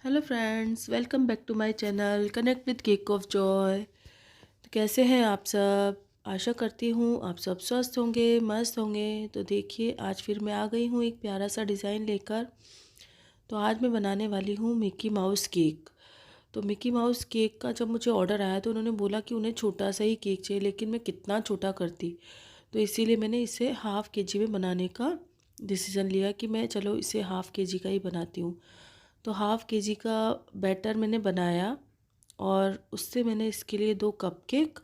Hello friends, welcome back to my channel connect with cake of joy. तो कैसे हैं आप सब? आशा करती हूँ आप सब स्वस्थ होंगे, मस्त होंगे। तो देखिए, आज फिर मैं आ गई हूँ एक प्यारा सा डिज़ाइन लेकर। तो आज मैं बनाने वाली हूँ मिकी माउस केक। तो मिकी माउस केक का जब मुझे ऑर्डर आया तो उन्होंने बोला कि उन्हें छोटा सा ही केक चाहिए, लेकिन मैं कितना छोटा करती। तो इसीलिए मैंने इसे हाफ़ के जी में बनाने का डिसीज़न लिया कि मैं चलो इसे हाफ़ के जी का ही बनाती हूँ। तो हाफ़ के जी का बैटर मैंने बनाया और उससे मैंने इसके लिए 2 कपकेक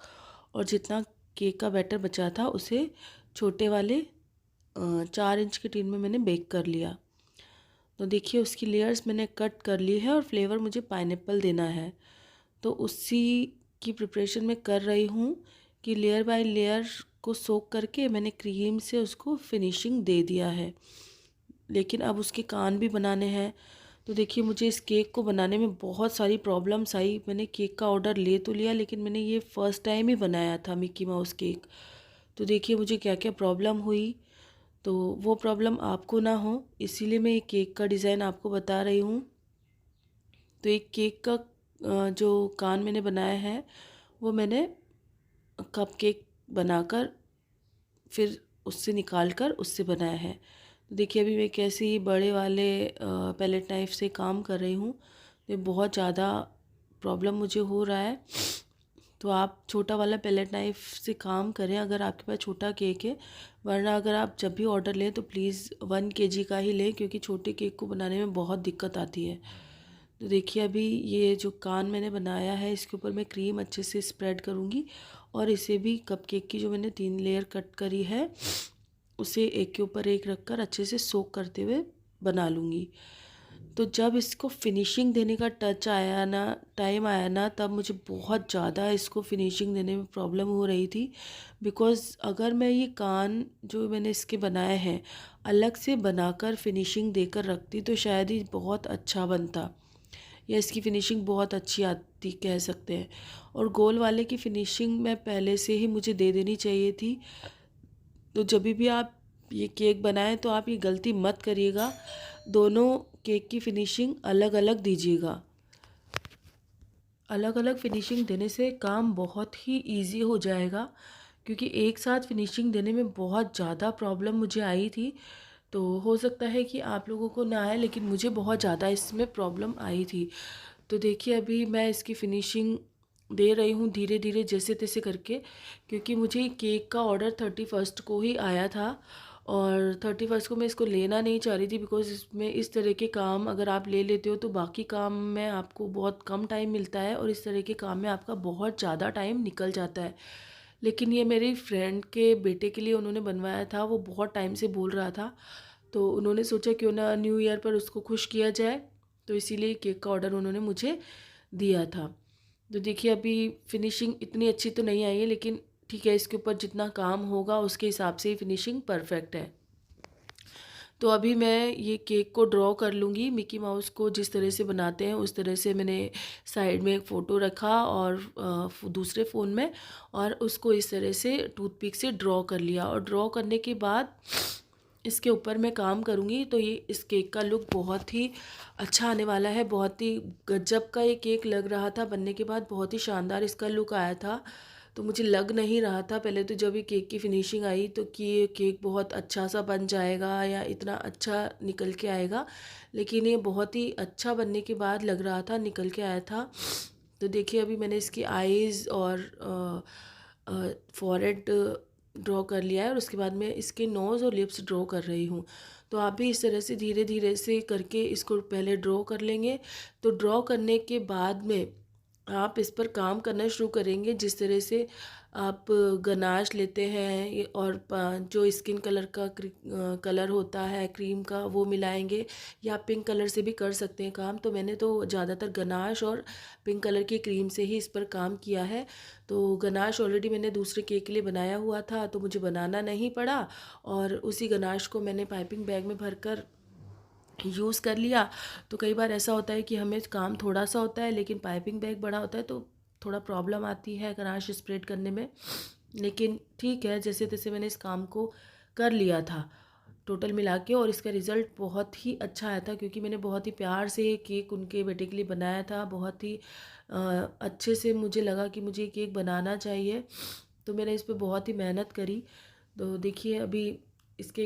और जितना केक का बैटर बचा था उसे छोटे वाले 4 इंच के टिन में मैंने बेक कर लिया। तो देखिए, उसकी लेयर्स मैंने कट कर ली है और फ्लेवर मुझे पाइनएप्पल देना है। तो उसी की प्रिपरेशन मैं कर रही हूँ कि लेयर बाय लेयर को सोक करके मैंने क्रीम से उसको फिनिशिंग दे दिया है। लेकिन अब उसके कान भी बनाने हैं। तो देखिए, मुझे इस केक को बनाने में बहुत सारी प्रॉब्लम्स आई। मैंने केक का ऑर्डर ले तो लिया, लेकिन मैंने ये फ़र्स्ट टाइम ही बनाया था मिकी माउस केक। तो देखिए मुझे क्या क्या प्रॉब्लम हुई। तो वो प्रॉब्लम आपको ना हो, इसीलिए मैं ये केक का डिज़ाइन आपको बता रही हूँ। तो एक केक का जो कान मैंने बनाया है वो मैंने कपकेक बनाकर फिर उससे निकाल कर उससे बनाया है। तो देखिए, अभी मैं कैसे ही बड़े वाले पैलेट नाइफ़ से काम कर रही हूँ। ये बहुत ज़्यादा प्रॉब्लम मुझे हो रहा है। तो आप छोटा वाला पैलेट नाइफ़ से काम करें अगर आपके पास छोटा केक है। वरना अगर आप जब भी ऑर्डर लें तो प्लीज़ 1 केजी का ही लें, क्योंकि छोटे केक को बनाने में बहुत दिक्कत आती है। तो देखिए, अभी ये जो कान मैंने बनाया है इसके ऊपर मैं क्रीम अच्छे से स्प्रेड करूँगी और इसे भी कपकेक की जो मैंने 3 लेयर कट करी है उसे एक के ऊपर एक रख कर अच्छे से सोक करते हुए बना लूँगी। तो जब इसको फिनिशिंग देने का टाइम आया ना, तब मुझे बहुत ज़्यादा इसको फिनिशिंग देने में प्रॉब्लम हो रही थी। बिकॉज़ अगर मैं ये कान जो मैंने इसके बनाए हैं अलग से बनाकर फिनिशिंग देकर रखती तो शायद ही बहुत अच्छा बनता, या इसकी फ़िनिशिंग बहुत अच्छी आती कह सकते हैं। और गोल वाले की फ़िनिशिंग मैं पहले से ही मुझे दे देनी चाहिए थी। तो जभी भी आप ये केक बनाएं तो आप ये गलती मत करिएगा, दोनों केक की फ़िनिशिंग अलग अलग दीजिएगा। अलग अलग फ़िनिशिंग देने से काम बहुत ही ईज़ी हो जाएगा, क्योंकि एक साथ फ़िनिशिंग देने में बहुत ज़्यादा प्रॉब्लम मुझे आई थी। तो हो सकता है कि आप लोगों को ना आए, लेकिन मुझे बहुत ज़्यादा इसमें प्रॉब्लम आई थी। तो देखिए, अभी मैं इसकी फ़िनिशिंग दे रही हूँ धीरे धीरे जैसे तैसे करके, क्योंकि मुझे केक का ऑर्डर 31st को ही आया था और 31st को मैं इसको लेना नहीं चाह रही थी। बिकॉज़ इसमें इस तरह के काम अगर आप ले लेते हो तो बाकी काम में आपको बहुत कम टाइम मिलता है और इस तरह के काम में आपका बहुत ज़्यादा टाइम निकल जाता है। लेकिन ये मेरी फ्रेंड के बेटे के लिए उन्होंने बनवाया था, वो बहुत टाइम से बोल रहा था। तो उन्होंने सोचा क्यों ना न्यू ईयर पर उसको खुश किया जाए, तो इसीलिए केक का ऑर्डर उन्होंने मुझे दिया था। तो देखिए, अभी फिनिशिंग इतनी अच्छी तो नहीं आई है, लेकिन ठीक है, इसके ऊपर जितना काम होगा उसके हिसाब से ही फिनिशिंग परफेक्ट है। तो अभी मैं ये केक को ड्रॉ कर लूँगी। मिकी माउस को जिस तरह से बनाते हैं उस तरह से मैंने साइड में एक फ़ोटो रखा और दूसरे फ़ोन में, और उसको इस तरह से टूथपिक से ड्रॉ कर लिया। और ड्रॉ करने के बाद इसके ऊपर मैं काम करूँगी तो ये इस केक का लुक बहुत ही अच्छा आने वाला है। बहुत ही गजब का ये केक लग रहा था बनने के बाद, बहुत ही शानदार इसका लुक आया था। तो मुझे लग नहीं रहा था पहले तो जब ये केक की फिनिशिंग आई तो कि ये केक बहुत अच्छा सा बन जाएगा या इतना अच्छा निकल के आएगा, लेकिन ये बहुत ही अच्छा बनने के बाद लग रहा था, निकल के आया था। तो देखिए, अभी मैंने इसकी आईज़ और फॉरहेड ड्रॉ कर लिया है और उसके बाद मैं इसके नोज़ और लिप्स ड्रॉ कर रही हूँ। तो आप भी इस तरह से धीरे धीरे से करके इसको पहले ड्रॉ कर लेंगे। तो ड्रॉ करने के बाद में आप इस पर काम करना शुरू करेंगे। जिस तरह से आप गनाश लेते हैं और जो स्किन कलर का कलर होता है क्रीम का वो मिलाएंगे, या पिंक कलर से भी कर सकते हैं काम। तो मैंने तो ज़्यादातर गनाश और पिंक कलर की क्रीम से ही इस पर काम किया है। तो गनाश ऑलरेडी मैंने दूसरे केक के लिए बनाया हुआ था तो मुझे बनाना नहीं पड़ा, और उसी गनाश को मैंने पाइपिंग बैग में भरकर यूज़ कर लिया। तो कई बार ऐसा होता है कि हमें काम थोड़ा सा होता है लेकिन पाइपिंग बैग बड़ा होता है, तो थोड़ा प्रॉब्लम आती है गनाश स्प्रेड करने में। लेकिन ठीक है, जैसे तैसे मैंने इस काम को कर लिया था। टोटल मिला के, और इसका रिज़ल्ट बहुत ही अच्छा आया था क्योंकि मैंने बहुत ही प्यार से ये केक उनके बेटे के लिए बनाया था। बहुत ही अच्छे से मुझे लगा कि मुझे ये केक बनाना चाहिए, तो मैंने इस पे बहुत ही मेहनत करी। तो देखिए अभी इसके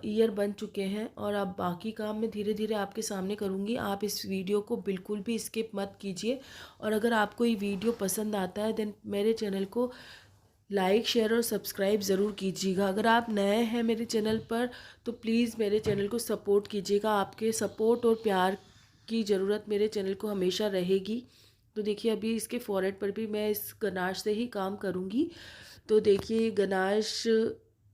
ईयर बन चुके हैं, और अब बाकी काम मैं धीरे धीरे आपके सामने करूँगी। आप इस वीडियो को बिल्कुल भी स्किप मत कीजिए, और अगर आपको ये वीडियो पसंद आता है देन मेरे चैनल को लाइक शेयर और सब्सक्राइब ज़रूर कीजिएगा। अगर आप नए हैं मेरे चैनल पर तो प्लीज़ मेरे चैनल को सपोर्ट कीजिएगा। आपके सपोर्ट और प्यार की ज़रूरत मेरे चैनल को हमेशा रहेगी। तो देखिए अभी इसके फॉरहेड पर भी मैं इस गनाश से ही काम करूँगी। तो देखिए गनाश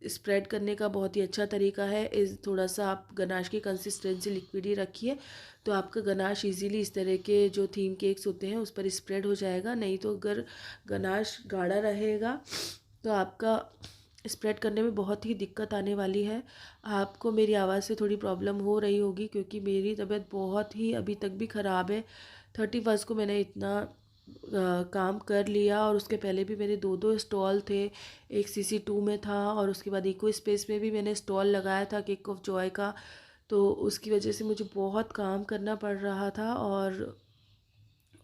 स्प्रेड करने का बहुत ही अच्छा तरीका है। इस थोड़ा सा आप गनाश की कंसिस्टेंसी लिक्विड ही रखिए, तो आपका गनाश इजीली इस तरह के जो थीम केक्स होते हैं उस पर स्प्रेड हो जाएगा। नहीं तो अगर गनाश गाढ़ा रहेगा तो आपका स्प्रेड करने में बहुत ही दिक्कत आने वाली है। आपको मेरी आवाज़ से थोड़ी प्रॉब्लम हो रही होगी क्योंकि मेरी तबीयत बहुत ही अभी तक भी ख़राब है। 31 को मैंने इतना काम कर लिया, और उसके पहले भी मेरे दो दो स्टॉल थे। एक CC2 में था और उसके बाद इको स्पेस में भी मैंने स्टॉल लगाया था केक ऑफ जॉय का। तो उसकी वजह से मुझे बहुत काम करना पड़ रहा था, और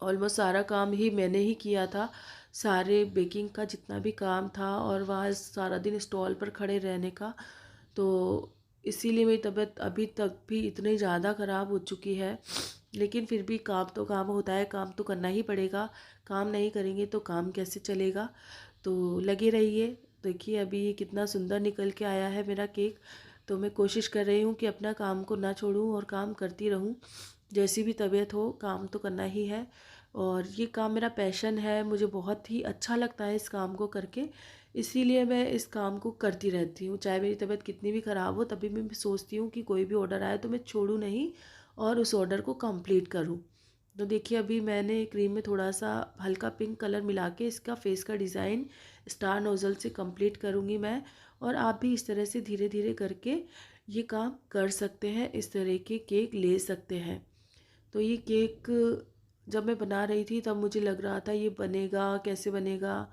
ऑलमोस्ट सारा काम ही मैंने ही किया था। सारे बेकिंग का जितना भी काम था, और वहाँ सारा दिन स्टॉल पर खड़े रहने का, तो इसीलिए मेरी तबीयत अभी तक भी इतनी ज़्यादा ख़राब हो चुकी है। लेकिन फिर भी काम तो काम होता है, काम तो करना ही पड़ेगा। काम नहीं करेंगे तो काम कैसे चलेगा। तो लगे रहिए। देखिए अभी ये कितना सुंदर निकल के आया है मेरा केक। तो मैं कोशिश कर रही हूँ कि अपना काम को ना छोड़ूँ और काम करती रहूँ। जैसी भी तबीयत हो काम तो करना ही है, और ये काम मेरा पैशन है। मुझे बहुत ही अच्छा लगता है इस काम को करके, इसीलिए मैं इस काम को करती रहती हूँ। चाहे मेरी तबीयत कितनी भी ख़राब हो तभी मैं सोचती हूँ कि कोई भी ऑर्डर आए तो मैं छोड़ूँ नहीं और उस ऑर्डर को कंप्लीट करूँ। तो देखिए अभी मैंने क्रीम में थोड़ा सा हल्का पिंक कलर मिला के इसका फेस का डिज़ाइन स्टार नोज़ल से कंप्लीट करूँगी मैं। और आप भी इस तरह से धीरे धीरे करके ये काम कर सकते हैं, इस तरह के केक ले सकते हैं। तो ये केक जब मैं बना रही थी तब मुझे लग रहा था ये बनेगा कैसे, बनेगा,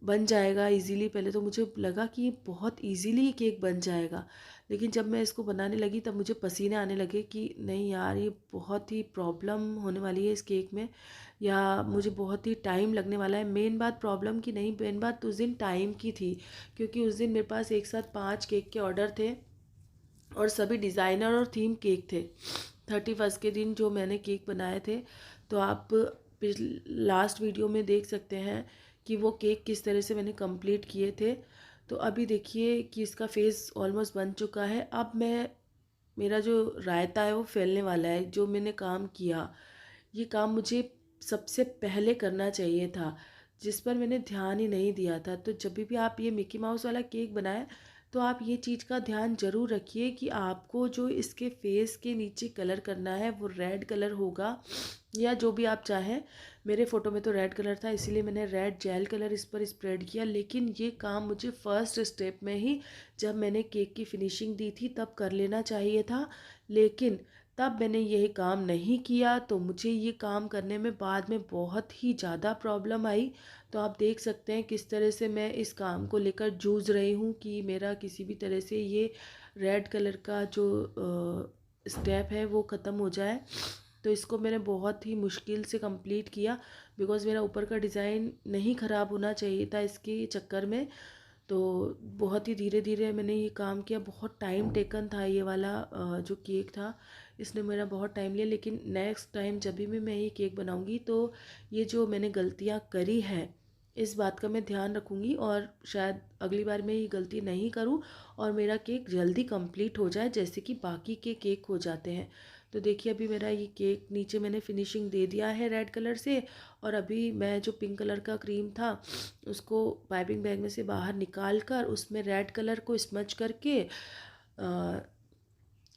बन जाएगा इजीली। पहले तो मुझे लगा कि ये बहुत इजीली ये केक बन जाएगा, लेकिन जब मैं इसको बनाने लगी तब मुझे पसीने आने लगे कि नहीं यार ये बहुत ही प्रॉब्लम होने वाली है इस केक में, या मुझे बहुत ही टाइम लगने वाला है। मेन बात प्रॉब्लम की नहीं, मेन बात उस दिन टाइम की थी, क्योंकि उस दिन मेरे पास एक साथ 5 केक के ऑर्डर थे और सभी डिज़ाइनर और थीम केक थे। 31 के दिन जो मैंने केक बनाए थे, तो आप लास्ट वीडियो में देख सकते हैं कि वो केक किस तरह से मैंने कंप्लीट किए थे। तो अभी देखिए कि इसका फेस ऑलमोस्ट बन चुका है। अब मेरा जो रायता है वो फैलने वाला है। जो मैंने काम किया, ये काम मुझे सबसे पहले करना चाहिए था, जिस पर मैंने ध्यान ही नहीं दिया था। तो जब भी आप ये मिकी माउस वाला केक बनाएं तो आप ये चीज़ का ध्यान ज़रूर रखिए कि आपको जो इसके फेस के नीचे कलर करना है वो रेड कलर होगा, या जो भी आप चाहें। मेरे फ़ोटो में तो रेड कलर था इसीलिए मैंने रेड जेल कलर इस पर स्प्रेड किया, लेकिन ये काम मुझे फर्स्ट स्टेप में ही जब मैंने केक की फिनिशिंग दी थी तब कर लेना चाहिए था। लेकिन तब मैंने यही काम नहीं किया, तो मुझे ये काम करने में बाद में बहुत ही ज़्यादा प्रॉब्लम आई। तो आप देख सकते हैं किस तरह से मैं इस काम को लेकर जूझ रही हूँ कि मेरा किसी भी तरह से ये रेड कलर का जो स्टेप है वो ख़त्म हो जाए। तो इसको मैंने बहुत ही मुश्किल से कंप्लीट किया, बिकॉज़ मेरा ऊपर का डिज़ाइन नहीं ख़राब होना चाहिए था इसके चक्कर में। तो बहुत ही धीरे धीरे मैंने ये काम किया। बहुत टाइम टेकन था ये वाला जो केक था, इसने मेरा बहुत टाइम लिया। लेकिन नेक्स्ट टाइम जब भी मैं ये केक बनाऊंगी तो ये जो मैंने गलतियाँ करी हैं इस बात का मैं ध्यान रखूँगी, और शायद अगली बार मैं ये गलती नहीं करूँ और मेरा केक जल्दी कंप्लीट हो जाए जैसे कि बाकी के केक हो जाते हैं। तो देखिए अभी मेरा ये केक नीचे मैंने फिनिशिंग दे दिया है रेड कलर से, और अभी मैं जो पिंक कलर का क्रीम था उसको पाइपिंग बैग में से बाहर निकाल कर उसमें रेड कलर को स्मच करके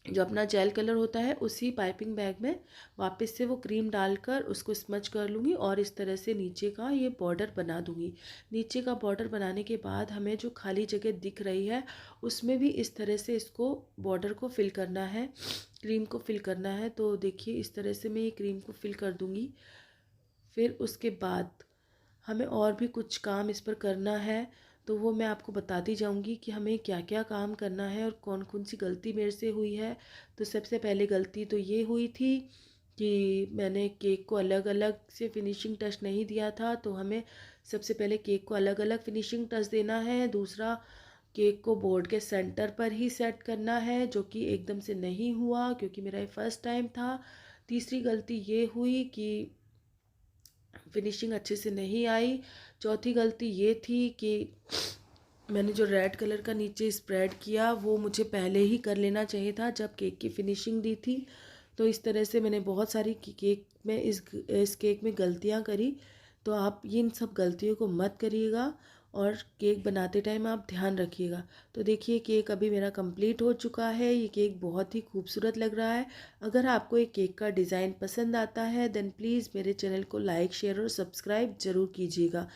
जो अपना जेल कलर होता है उसी पाइपिंग बैग में वापस से वो क्रीम डालकर उसको स्मच कर लूँगी, और इस तरह से नीचे का ये बॉर्डर बना दूँगी। नीचे का बॉर्डर बनाने के बाद हमें जो खाली जगह दिख रही है उसमें भी इस तरह से इसको बॉर्डर को फिल करना है, क्रीम को फिल करना है। तो देखिए इस तरह से मैं ये क्रीम को फिल कर दूँगी। फिर उसके बाद हमें और भी कुछ काम इस पर करना है। तो वो मैं आपको बताती जाऊंगी कि हमें क्या क्या काम करना है और कौन कौन सी गलती मेरे से हुई है। तो सबसे पहले गलती तो ये हुई थी कि मैंने केक को अलग अलग से फिनिशिंग टच नहीं दिया था। तो हमें सबसे पहले केक को अलग अलग फिनिशिंग टच देना है। दूसरा, केक को बोर्ड के सेंटर पर ही सेट करना है, जो कि एकदम से नहीं हुआ क्योंकि मेरा ये फर्स्ट टाइम था। तीसरी गलती ये हुई कि फिनिशिंग अच्छे से नहीं आई। चौथी गलती ये थी कि मैंने जो रेड कलर का नीचे स्प्रेड किया वो मुझे पहले ही कर लेना चाहिए था जब केक की फिनिशिंग दी थी। तो इस तरह से मैंने बहुत सारी केक में इस केक में गलतियां करी। तो आप इन सब गलतियों को मत करिएगा और केक बनाते टाइम आप ध्यान रखिएगा। तो देखिए केक अभी मेरा कंप्लीट हो चुका है। ये केक बहुत ही खूबसूरत लग रहा है। अगर आपको ये केक का डिज़ाइन पसंद आता है देन प्लीज़ मेरे चैनल को लाइक शेयर और सब्सक्राइब ज़रूर कीजिएगा।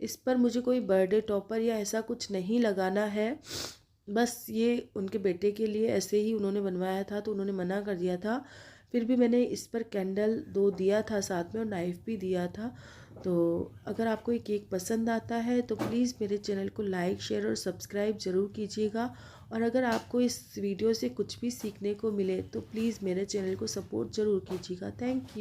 इस पर मुझे कोई बर्थडे टॉपर या ऐसा कुछ नहीं लगाना है। बस ये उनके बेटे के लिए ऐसे ही उन्होंने बनवाया था तो उन्होंने मना कर दिया था। फिर भी मैंने इस पर कैंडल 2 दिया था साथ में और नाइफ़ भी दिया था। तो अगर आपको ये केक पसंद आता है तो प्लीज़ मेरे चैनल को लाइक शेयर और सब्सक्राइब ज़रूर कीजिएगा। और अगर आपको इस वीडियो से कुछ भी सीखने को मिले तो प्लीज़ मेरे चैनल को सपोर्ट ज़रूर कीजिएगा। Thank you.